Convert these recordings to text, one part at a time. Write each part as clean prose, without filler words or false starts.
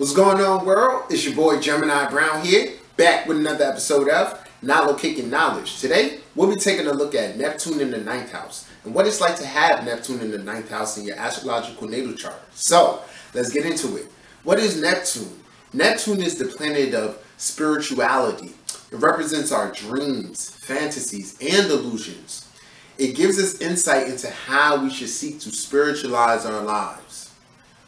What's going on, world? It's your boy Gemini Brown here, back with another episode of Nalo Kicking Knowledge. Today, we'll be taking a look at Neptune in the 9th house and what it's like to have Neptune in the 9th house in your astrological natal chart. So, let's get into it. What is Neptune? Neptune is the planet of spirituality. It represents our dreams, fantasies, and illusions. It gives us insight into how we should seek to spiritualize our lives.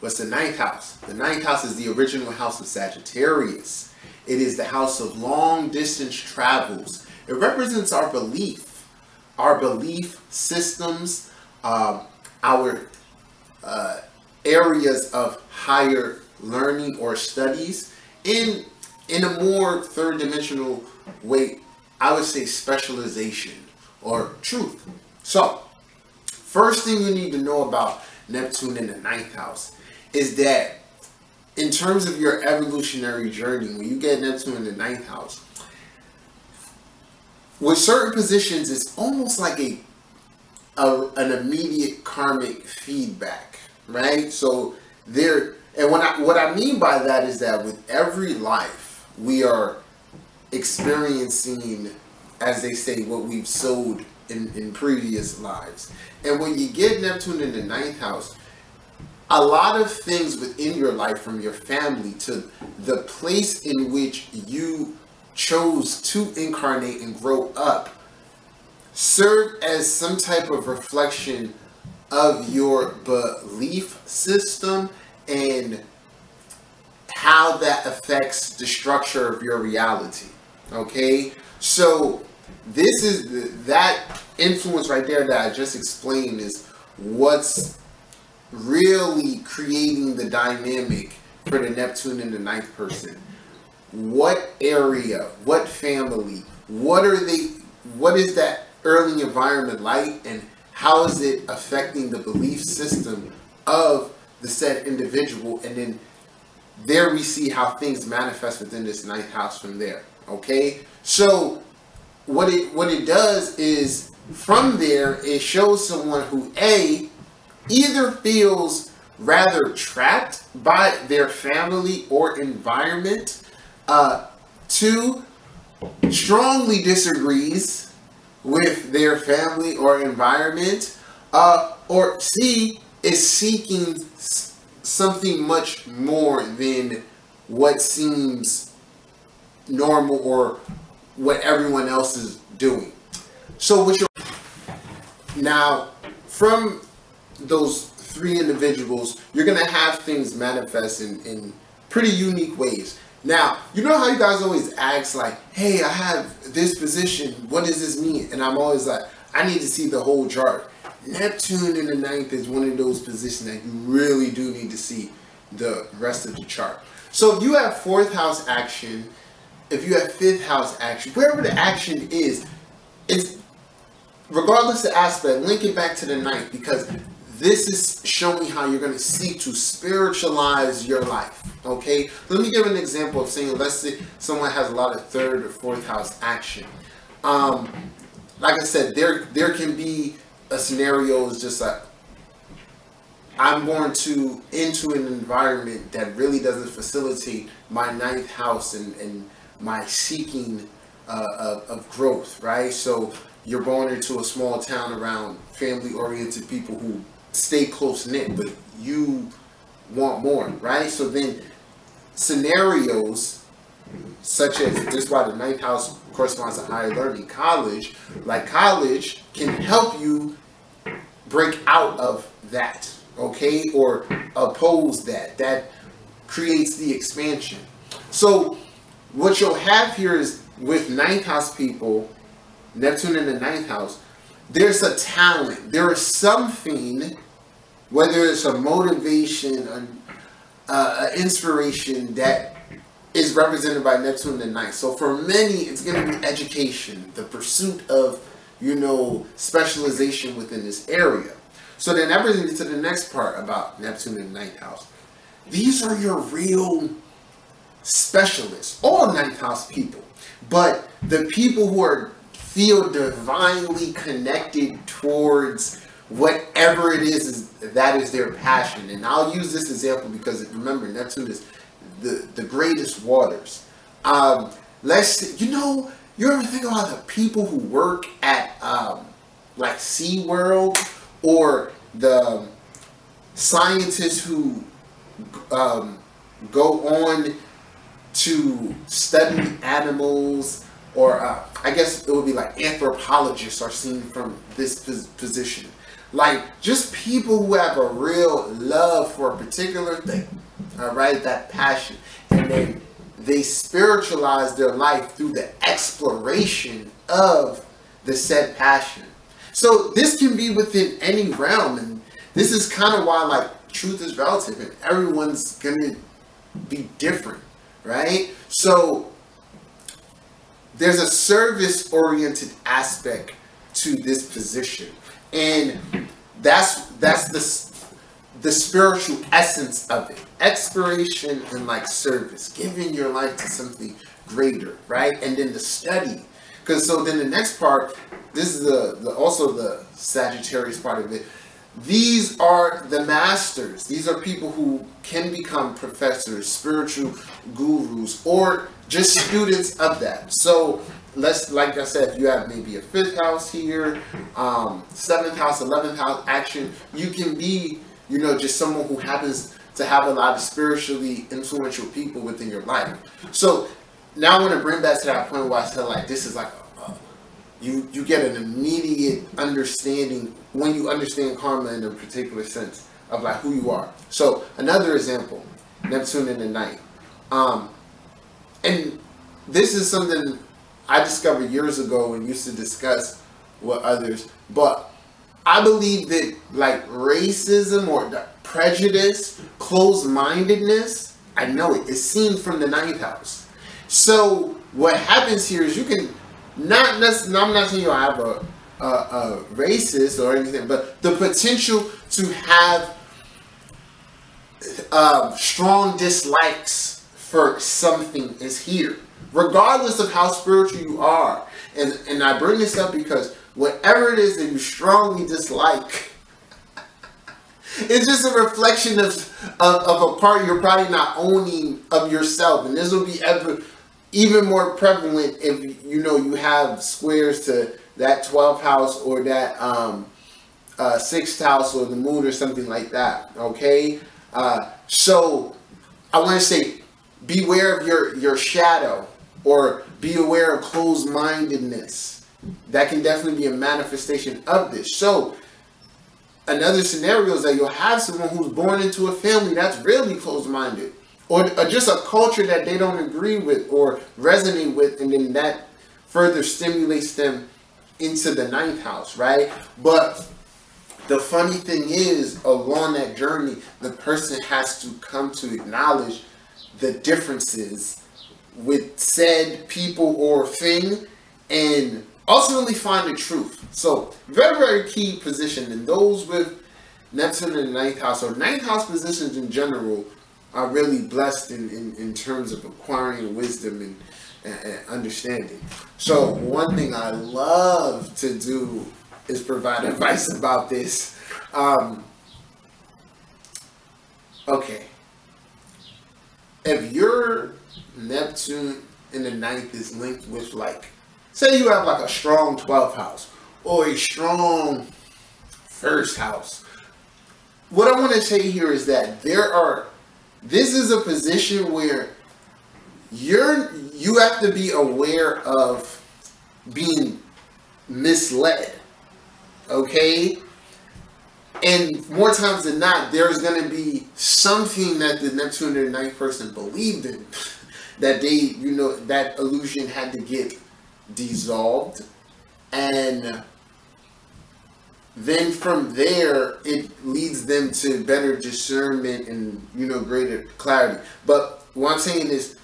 What's the 9th house? The 9th house is the original house of Sagittarius. It is the house of long distance travels. It represents our belief systems, our areas of higher learning or studies. In a more third dimensional way, I would say specialization or truth. So, first thing you need to know about Neptune in the 9th house is that in terms of your evolutionary journey, when you get Neptune in the 9th house, with certain positions, it's almost like an immediate karmic feedback, right? So there, and what I mean by that is that with every life, we are experiencing, as they say, what we've sowed in previous lives. And when you get Neptune in the 9th house, a lot of things within your life, from your family to the place in which you chose to incarnate and grow up, serve as some type of reflection of your belief system and how that affects the structure of your reality. Okay, so this is that influence right there that I just explained is what's really creating the dynamic for the Neptune in the 9th person. What area, what family, what is that early environment like, and how is it affecting the belief system of the said individual? And then there we see how things manifest within this 9th house from there. Okay, so what it does is from there it shows someone who either feels rather trapped by their family or environment, 2, strongly disagrees with their family or environment, or C, is seeking something much more than what seems normal or what everyone else is doing. So now from those 3 individuals, you're going to have things manifest in pretty unique ways. Now, you know how you guys always ask, like, hey, I have this position, what does this mean? And I'm always like, I need to see the whole chart. Neptune in the 9th is one of those positions that you really do need to see the rest of the chart. So if you have 4th house action, if you have 5th house action, wherever the action is, it's regardless of aspect, link it back to the 9th, because this is showing how you're going to seek to spiritualize your life. Okay, let me give an example of saying, let's say someone has a lot of 3rd or 4th house action. Like I said, there can be a scenario is just like, I'm going into an environment that really doesn't facilitate my 9th house and my seeking of growth, right? So you're born into a small town around family-oriented people who stay close-knit, but you want more, right? So then scenarios such as, this is why the 9th house corresponds to higher learning, college, like college can help you break out of that, okay? Or oppose that. That creates the expansion. So what you'll have here is with 9th house people, Neptune in the 9th house, there's a talent, there is something, whether it's a motivation, an inspiration that is represented by Neptune in the 9th. So for many, it's going to be education, the pursuit of, specialization within this area. So then that brings me to the next part about Neptune in the 9th house. These are your real specialists, all 9th house people, but the people who feel divinely connected towards whatever it is that is their passion. And I'll use this example because remember, Neptune is the greatest waters. Let's, you know, you ever think about the people who work at like SeaWorld, or the scientists who go on to study animals, or I guess it would be like anthropologists are seen from this position. Like, just people who have a real love for a particular thing, all right, that passion, and then they spiritualize their life through the exploration of the said passion. So this can be within any realm, and this is kind of why, like, truth is relative, and everyone's gonna be different, right? So there's a service-oriented aspect to this position, and that's the spiritual essence of it. Exploration and like service, giving your life to something greater, right? And then the study, because so then the next part, this is also the Sagittarius part of it. These are the masters. These are people who can become professors, spiritual gurus, or just students of that. So let's, like I said, if you have maybe a 5th house here, 7th house, 11th house action, you can be, you know, just someone who happens to have a lot of spiritually influential people within your life. So now I want to bring back to that point where I said, like, this is like you get an immediate understanding when you understand karma in a particular sense of like who you are. So another example, Neptune in the ninth. And this is something I discovered years ago and used to discuss with others, but I believe that like racism or the prejudice, closed-mindedness, I know it is seen from the 9th house. So what happens here is you can not necessarily, I'm not saying you have a racist or anything, but the potential to have strong dislikes for something is here, regardless of how spiritual you are. And I bring this up because whatever it is that you strongly dislike, it's just a reflection of a part you're probably not owning of yourself. And this will be even more prevalent if, you know, you have squares to that 12th house or that 6th house or the moon or something like that, okay? So I want to say, beware of your shadow, or be aware of closed-mindedness. That can definitely be a manifestation of this. So another scenario is that you'll have someone who's born into a family that's really closed-minded, or just a culture that they don't agree with or resonate with, and then that further stimulates them into the 9th house, right? But the funny thing is, along that journey, the person has to come to acknowledge the differences with said people or thing, and ultimately find the truth. So very, very key position. And those with Neptune in the 9th house, or 9th house positions in general, are really blessed in terms of acquiring wisdom and understanding. So one thing I love to do is provide advice about this. Okay. If your Neptune in the 9th is linked with, like, say you have like a strong 12th house or a strong 1st house, what I want to say here is that this is a position where you have to be aware of being misled, okay? And more times than not, there's going to be something that the Neptune in the 9th person believed in, that they, you know, that illusion had to get dissolved. And then from there, it leads them to better discernment and, you know, greater clarity. But what I'm saying is,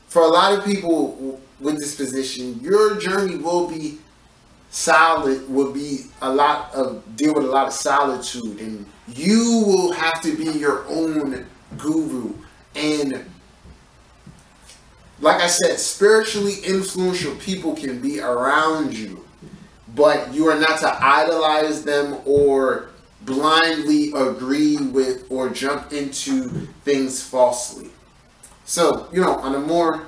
for a lot of people with this position, your journey will be solid, will be deal with a lot of solitude, and you will have to be your own guru. And like I said, spiritually influential people can be around you, but you are not to idolize them or blindly agree with or jump into things falsely. So, you know, on a more,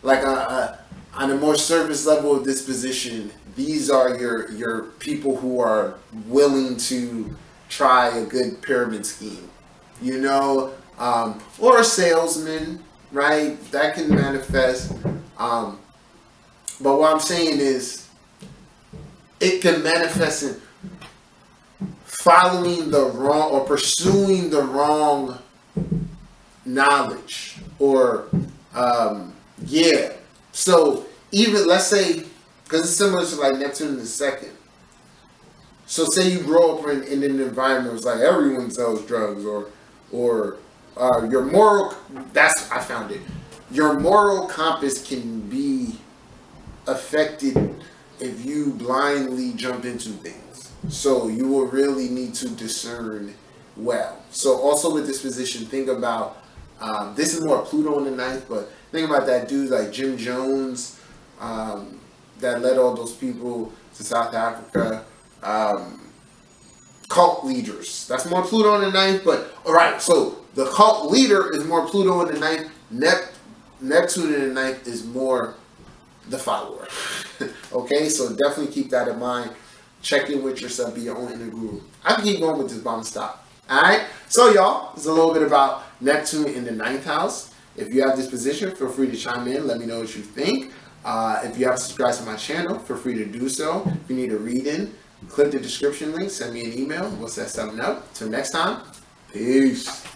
like on a more surface level of disposition, these are your people who are willing to try a good pyramid scheme, you know, or a salesman, right? That can manifest. But what I'm saying is, it can manifest in following the wrong or pursuing the wrong knowledge, or yeah. So even, let's say, because it's similar to like Neptune in the second. So say you grow up in an environment where it's like everyone sells drugs, or your moral, I found it. Your moral compass can be affected if you blindly jump into things. So you will really need to discern well. So also with this position, think about, this is more Pluto in the ninth, but think about that dude like Jim Jones, that led all those people to South Africa. Cult leaders. That's more Pluto in the ninth, but alright, so the cult leader is more Pluto in the ninth. Neptune in the ninth is more the follower. Okay, so definitely keep that in mind. Check in with yourself, be your own inner guru. I can keep going with this, but I'm gonna stop. Alright, so y'all, it's a little bit about Neptune in the ninth house. If you have this position, feel free to chime in. Let me know what you think. If you haven't subscribed to my channel, feel free to do so. If you need a read-in, click the description link, send me an email. We'll set something up. Till next time, peace.